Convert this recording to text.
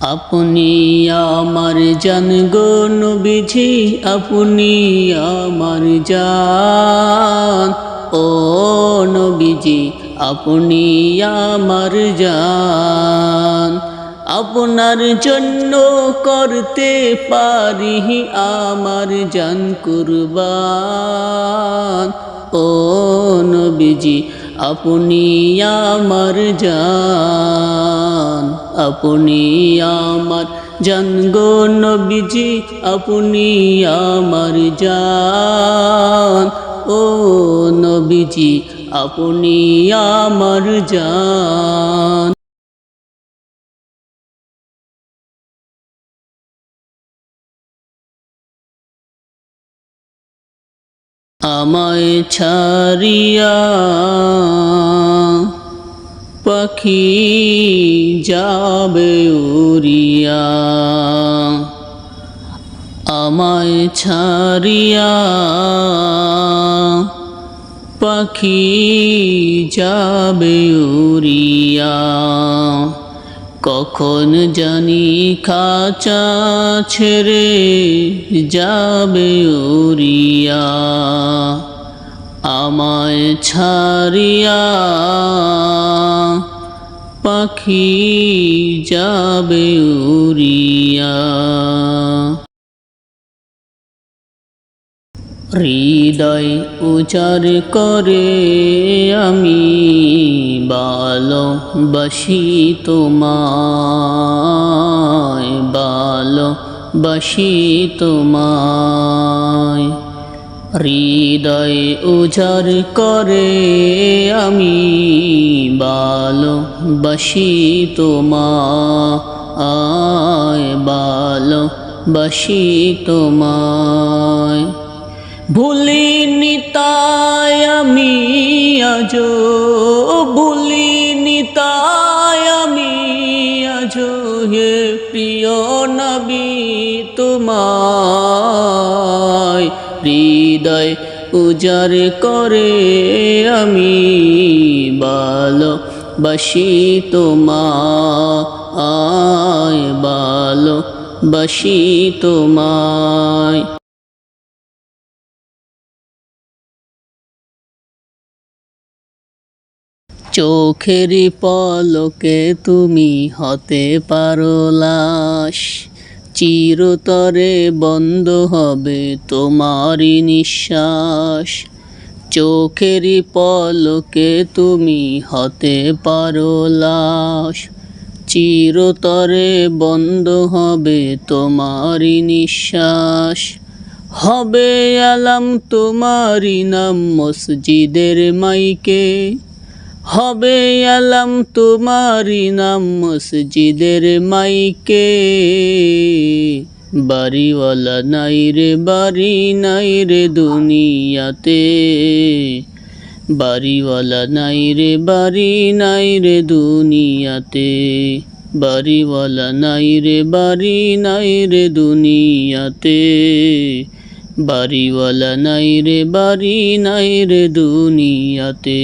আপনি আমার জান গো নবীজি, আপনি আমার জান। ও নবীজি আপনি আমার জান। আপনার জন্য করতে পারি আমার জান কুরবান। ও নবীজি আপনি আমার জান। আপনি আমার জান গো নবীজি, আপনি আমার জান। ও নবীজি আপনি আমার জান। আমায় ছাড়িয়া পাখি যাবে উড়িয়া, আমায় ছাড়িয়া পাখি যাবে উড়িয়া। কখন জানি খাঁচা ছেড়ে যাবে উড়িয়া। আমায় ছাড়িয়া পাখি যাবে উড়িয়া। হৃদয় উজাড় করে আমি ভালোবাসি তোমায়, ভালোবাসি তোমায়। হৃদয় উজাড় করে আমি ভালোবাসি তোমায়, ভালোবাসি তোমায়। ভুলিনি তাই আমি আজো, ভুলিনি তাই আমি আজো হে প্রিয় নবী তোমায়। হৃদয় উজাড় করে আমি ভালোবাসি তোমায়, ভালোবাসি তোমায়। চোখের পলকে তুমি হতে পারো লাশ, চিরতরে বন্ধ হবে তোমারই নিঃশ্বাস। চোখের পলকে তুমি হতে পারো লাশ, চিরতরে বন্ধ হবে তোমারই নিঃশ্বাস। হবে আলাম তোমারই নাম মসজিদের মাইকে, হবে আলাম তোমারই নাম মসজিদের মাইকে। বাড়িওয়ালা নাই রে, বাড়ি নাই রে দুনিয়াতে, বাড়িওয়ালা নাই রে, বাড়ি নাই রে দুনিয়াতে। বাড়িওয়ালা নাই রে, বাড়ি নাই রে দুনিয়াতে, বাড়িওয়ালা নাই রে, বাড়ি নাই রে দুনিয়াতে।